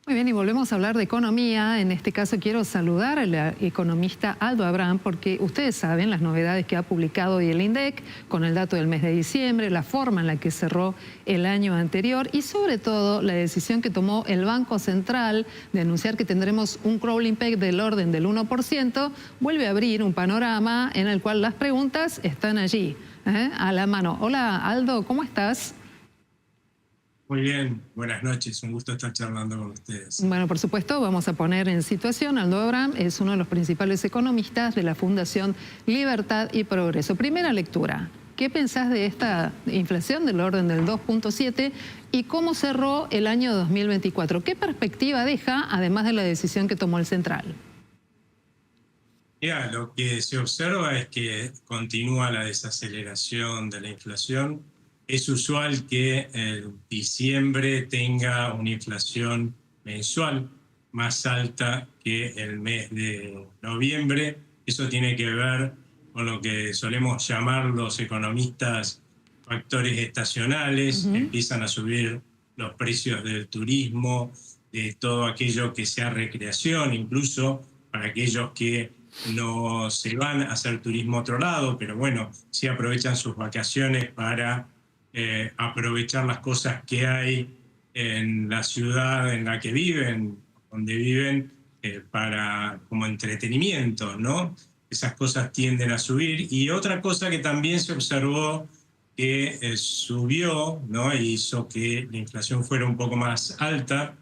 Muy bien, y volvemos a hablar de economía. En este caso quiero saludar al economista Aldo Abraham, porque ustedes saben las novedades que ha publicado hoy el INDEC con el dato del mes de diciembre, la forma en la que cerró el año anterior y sobre todo la decisión que tomó el Banco Central de anunciar que tendremos un crawling peg del orden del 1%, vuelve a abrir un panorama en el cual las preguntas están allí, a la mano. Hola Aldo, ¿cómo estás? Muy bien, buenas noches, un gusto estar charlando con ustedes. Bueno, por supuesto, vamos a poner en situación. Aldo Abraham es uno de los principales economistas de la Fundación Libertad y Progreso. Primera lectura, ¿qué pensás de esta inflación del orden del 2.7 y cómo cerró el año 2024? ¿Qué perspectiva deja, además de la decisión que tomó el Central? Mira, lo que se observa es que continúa la desaceleración de la inflación. Es usual que en diciembre tenga una inflación mensual más alta que el mes de noviembre. Eso tiene que ver con lo que solemos llamar los economistas factores estacionales. Empiezan a subir los precios del turismo, de todo aquello que sea recreación, incluso para aquellos que no se van a hacer turismo a otro lado, pero bueno, sí aprovechan sus vacaciones para aprovechar las cosas que hay en la ciudad en la que viven, donde viven, como entretenimiento, ¿no? Esas cosas tienden a subir. Y otra cosa que también se observó que subió, ¿no? E hizo que la inflación fuera un poco más alta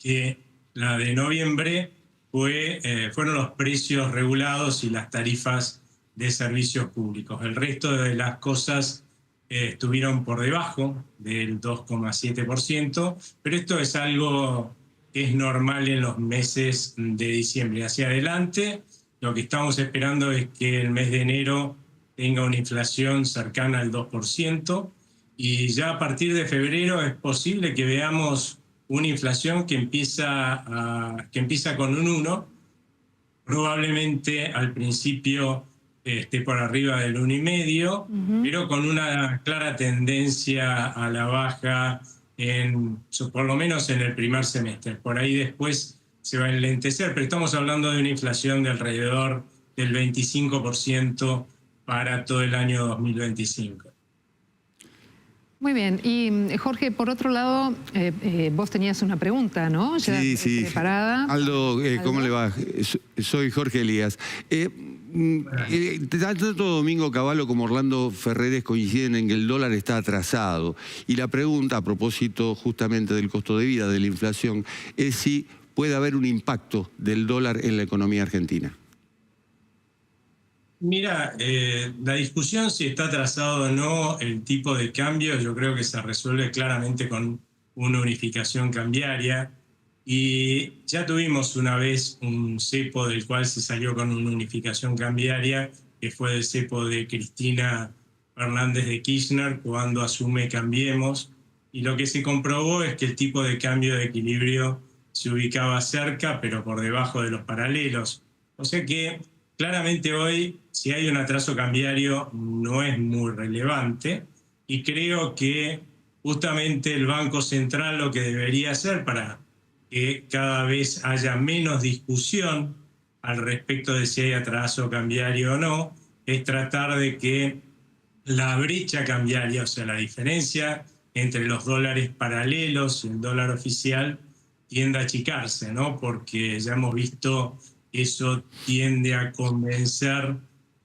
que la de noviembre, fueron los precios regulados y las tarifas de servicios públicos. El resto de las cosas estuvieron por debajo del 2,7%, pero esto es algo que es normal en los meses de diciembre. Hacia adelante, lo que estamos esperando es que el mes de enero tenga una inflación cercana al 2%, y ya a partir de febrero es posible que veamos una inflación que empieza con un 1, probablemente al principio esté por arriba del 1,5, pero con una clara tendencia a la baja, por lo menos en el primer semestre. Por ahí después se va a enlentecer, pero estamos hablando de una inflación de alrededor del 25% para todo el año 2025. Muy bien. Y Jorge, por otro lado, vos tenías una pregunta, ¿no? Ya sí. Preparada. Aldo, ¿cómo le va? Soy Jorge Elías. Tanto Domingo Cavallo como Orlando Ferreres coinciden en que el dólar está atrasado. Y la pregunta, a propósito justamente del costo de vida, de la inflación, es si puede haber un impacto del dólar en la economía argentina. Mira, la discusión si está atrasado o no el tipo de cambio, yo creo que se resuelve claramente con una unificación cambiaria. Y ya tuvimos una vez un cepo del cual se salió con una unificación cambiaria, que fue el cepo de Cristina Fernández de Kirchner cuando asume Cambiemos. Y lo que se comprobó es que el tipo de cambio de equilibrio se ubicaba cerca, pero por debajo de los paralelos. O sea que claramente hoy, si hay un atraso cambiario, no es muy relevante, y creo que justamente el Banco Central lo que debería hacer para que cada vez haya menos discusión al respecto de si hay atraso cambiario o no, es tratar de que la brecha cambiaria, o sea, la diferencia entre los dólares paralelos y el dólar oficial, tienda a achicarse, ¿no? Porque ya hemos visto que eso tiende a convencer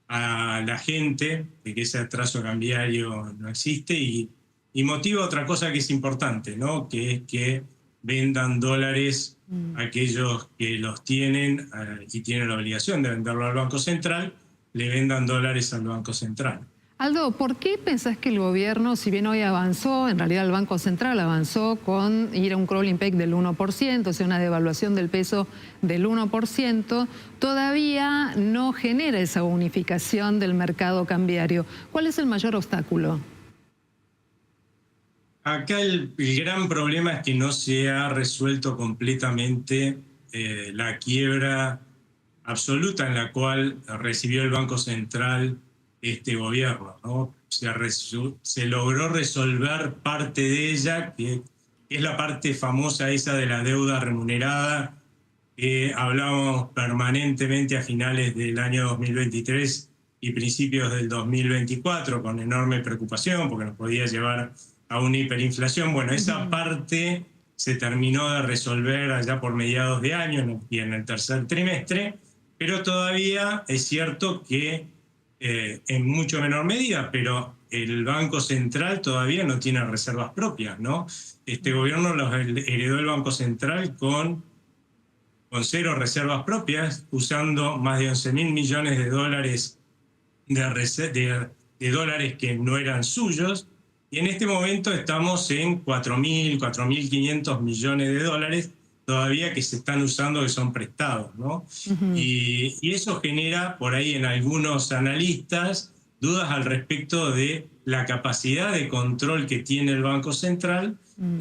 a la gente de que ese atraso cambiario no existe, y motiva otra cosa que es importante, ¿no? Que es que vendan dólares aquellos que los tienen y tienen la obligación de venderlo al Banco Central, le vendan dólares al Banco Central. Aldo, ¿por qué pensás que el gobierno, si bien hoy avanzó, en realidad el Banco Central avanzó con ir a un crawling peg del 1%, o sea, una devaluación del peso del 1%, todavía no genera esa unificación del mercado cambiario? ¿Cuál es el mayor obstáculo? Acá el gran problema es que no se ha resuelto completamente la quiebra absoluta en la cual recibió el Banco Central este gobierno, ¿no? Se logró resolver parte de ella, que es la parte famosa esa de la deuda remunerada, que hablábamos permanentemente a finales del año 2023 y principios del 2024, con enorme preocupación, porque nos podía llevar a una hiperinflación. Bueno, esa parte se terminó de resolver allá por mediados de año y en el tercer trimestre, pero todavía es cierto que en mucho menor medida, pero el Banco Central todavía no tiene reservas propias, ¿no? Este gobierno los heredó el Banco Central con 0 reservas propias, usando más de 11.000 millones de dólares de dólares que no eran suyos, y en este momento estamos en 4.000, 4.500 millones de dólares todavía que se están usando, que son prestados, ¿no? Y eso genera por ahí en algunos analistas dudas al respecto de la capacidad de control que tiene el Banco Central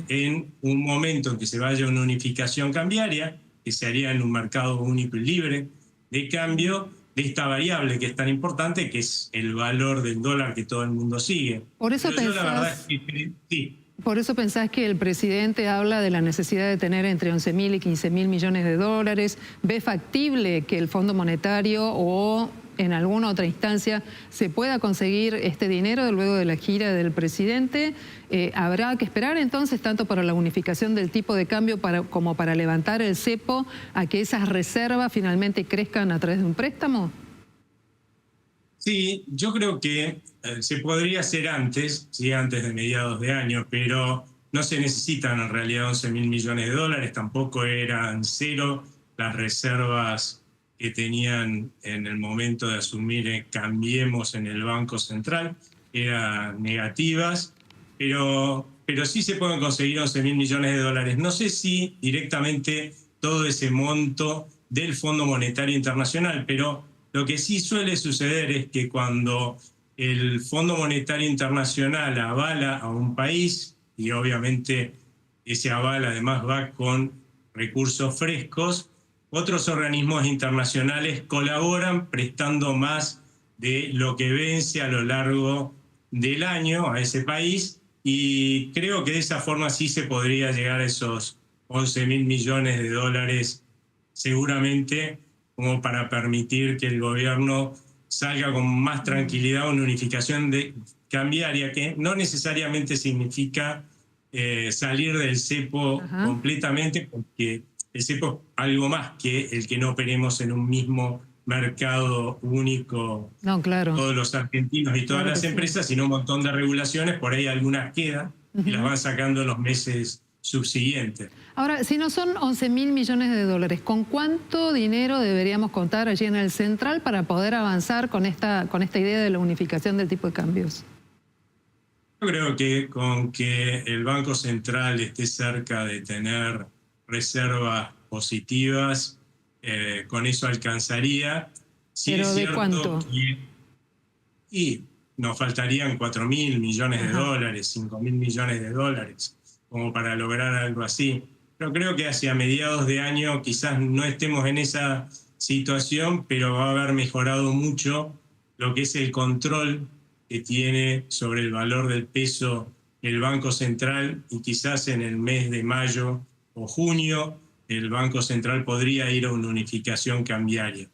en un momento en que se vaya a una unificación cambiaria, que se haría en un mercado único y libre de cambio, de esta variable que es tan importante, que es el valor del dólar que todo el mundo sigue. Por eso Pero yo la verdad es que sí. Por eso pensás que el presidente habla de la necesidad de tener entre 11.000 y 15.000 millones de dólares. ¿Ve factible que el Fondo Monetario o en alguna otra instancia se pueda conseguir este dinero luego de la gira del presidente? ¿Habrá que esperar entonces tanto para la unificación del tipo de cambio como para levantar el cepo a que esas reservas finalmente crezcan a través de un préstamo? Sí, yo creo que se podría hacer antes, sí, antes de mediados de año, pero no se necesitan en realidad 11.000 millones de dólares, tampoco eran 0 las reservas que tenían en el momento de asumir Cambiemos en el Banco Central, eran negativas, pero sí se pueden conseguir 11.000 millones de dólares. No sé si directamente todo ese monto del Fondo Monetario Internacional, pero lo que sí suele suceder es que cuando el Fondo Monetario Internacional avala a un país, y obviamente ese aval además va con recursos frescos, otros organismos internacionales colaboran prestando más de lo que vence a lo largo del año a ese país, y creo que de esa forma sí se podría llegar a esos 11.000 millones de dólares seguramente, como para permitir que el gobierno salga con más tranquilidad a una unificación cambiaria, que no necesariamente significa salir del cepo completamente, porque el cepo es algo más que el que no operemos en un mismo mercado único, no, claro, todos los argentinos y todas las empresas, sino un montón de regulaciones, por ahí algunas quedan y las van sacando en los meses subsiguientes. Ahora, si no son 11.000 millones de dólares, ¿con cuánto dinero deberíamos contar allí en el Central para poder avanzar con esta idea de la unificación del tipo de cambios? Yo creo que con que el Banco Central esté cerca de tener reservas positivas, con eso alcanzaría. Sí. ¿Pero es de cierto cuánto? Y nos faltarían 4.000 millones de dólares, 5.000 millones de dólares, como para lograr algo así. Pero creo que hacia mediados de año quizás no estemos en esa situación, pero va a haber mejorado mucho lo que es el control que tiene sobre el valor del peso el Banco Central, y quizás en el mes de mayo o junio el Banco Central podría ir a una unificación cambiaria.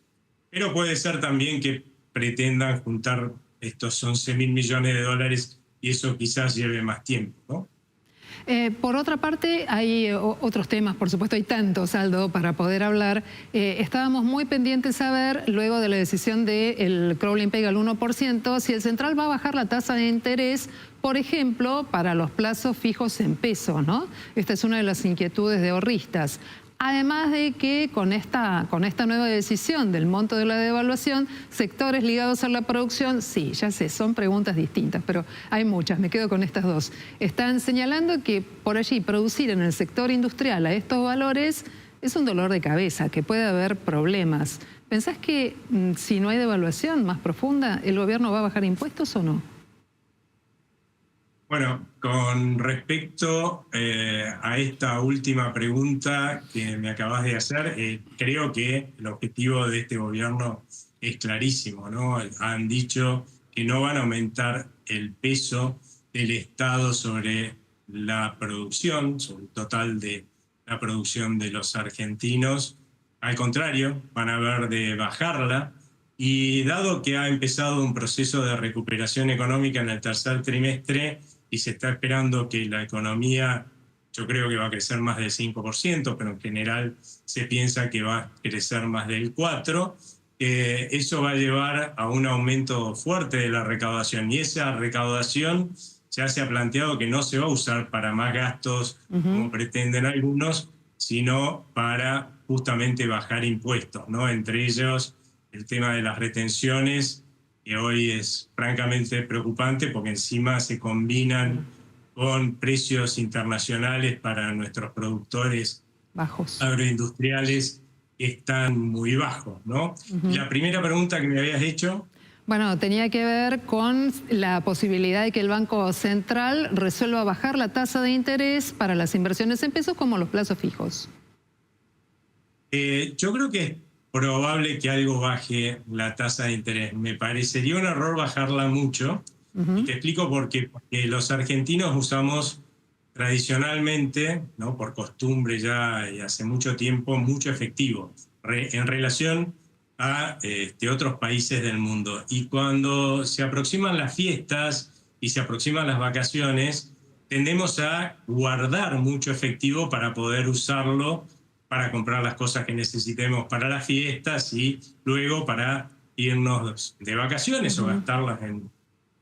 Pero puede ser también que pretendan juntar estos 11.000 millones de dólares y eso quizás lleve más tiempo, ¿no? Por otra parte, hay otros temas, por supuesto, hay tantos, Aldo, para poder hablar. Estábamos muy pendientes a ver, luego de la decisión del Crowley pega al 1%, si el Central va a bajar la tasa de interés, por ejemplo, para los plazos fijos en pesos, ¿no? Esta es una de las inquietudes de ahorristas. Además de que con esta nueva decisión del monto de la devaluación, sectores ligados a la producción, sí, ya sé, son preguntas distintas, pero hay muchas, me quedo con estas dos. Están señalando que por allí producir en el sector industrial a estos valores es un dolor de cabeza, que puede haber problemas. ¿Pensás que si no hay devaluación más profunda, el gobierno va a bajar impuestos o no? Bueno, con respecto a esta última pregunta que me acabas de hacer, creo que el objetivo de este gobierno es clarísimo, ¿no? Han dicho que no van a aumentar el peso del Estado sobre la producción, sobre el total de la producción de los argentinos. Al contrario, van a ver de bajarla. Y dado que ha empezado un proceso de recuperación económica en el tercer trimestre y se está esperando que la economía, yo creo que va a crecer más del 5%, pero en general se piensa que va a crecer más del 4%, eso va a llevar a un aumento fuerte de la recaudación. Y esa recaudación ya se ha planteado que no se va a usar para más gastos, como pretenden algunos, sino para justamente bajar impuestos, ¿no? Entre ellos el tema de las retenciones, que hoy es francamente preocupante porque encima se combinan con precios internacionales para nuestros productores bajos, agroindustriales que están muy bajos, ¿no? La primera pregunta que me habías hecho... Bueno, tenía que ver con la posibilidad de que el Banco Central resuelva bajar la tasa de interés para las inversiones en pesos como los plazos fijos. Yo creo que es probable que algo baje la tasa de interés. Me parecería un error bajarla mucho. Y te explico por qué. Porque los argentinos usamos tradicionalmente, ¿no?, por costumbre ya y hace mucho tiempo, mucho efectivo en relación a otros países del mundo. Y cuando se aproximan las fiestas y se aproximan las vacaciones, tendemos a guardar mucho efectivo para poder usarlo para comprar las cosas que necesitemos para las fiestas y luego para irnos de vacaciones o gastarlas en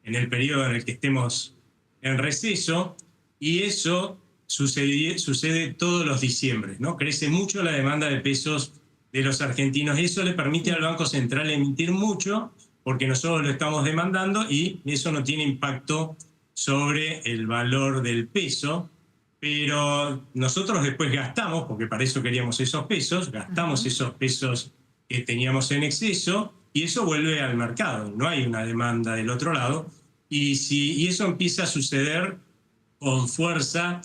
el periodo en el que estemos en receso. Y eso sucede todos los diciembres, ¿no? Crece mucho la demanda de pesos de los argentinos y eso le permite al Banco Central emitir mucho porque nosotros lo estamos demandando y eso no tiene impacto sobre el valor del peso, pero nosotros después gastamos, porque para eso queríamos esos pesos, gastamos esos pesos que teníamos en exceso y eso vuelve al mercado, no hay una demanda del otro lado y eso empieza a suceder con fuerza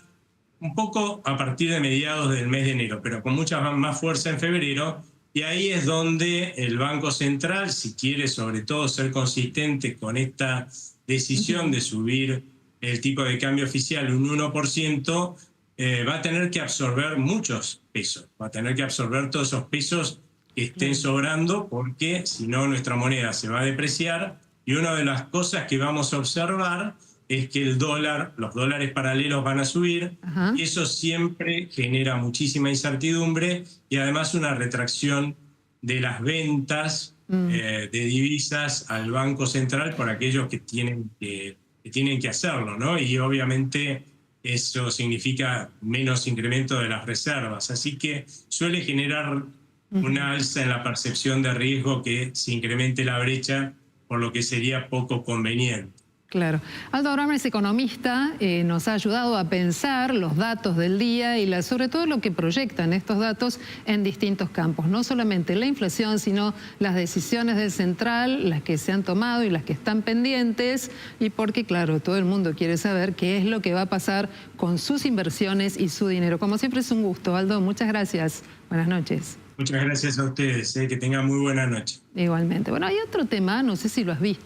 un poco a partir de mediados del mes de enero, pero con mucha más fuerza en febrero, y ahí es donde el Banco Central, si quiere sobre todo ser consistente con esta decisión de subir el tipo de cambio oficial un 1%, va a tener que absorber muchos pesos, va a tener que absorber todos esos pesos que estén sobrando, porque si no nuestra moneda se va a depreciar, y una de las cosas que vamos a observar es que los dólares paralelos van a subir, y eso siempre genera muchísima incertidumbre y además una retracción de las ventas de divisas al Banco Central por aquellos que tienen que hacerlo, ¿no? Y obviamente eso significa menos incremento de las reservas. Así que suele generar una alza en la percepción de riesgo que se incremente la brecha, por lo que sería poco conveniente. Claro. Aldo Abraham es economista, nos ha ayudado a pensar los datos del día y sobre todo lo que proyectan estos datos en distintos campos. No solamente la inflación, sino las decisiones del central, las que se han tomado y las que están pendientes. Y porque, claro, todo el mundo quiere saber qué es lo que va a pasar con sus inversiones y su dinero. Como siempre es un gusto, Aldo. Muchas gracias. Buenas noches. Muchas gracias a ustedes. Que tengan muy buena noche. Igualmente. Bueno, hay otro tema, no sé si lo has visto.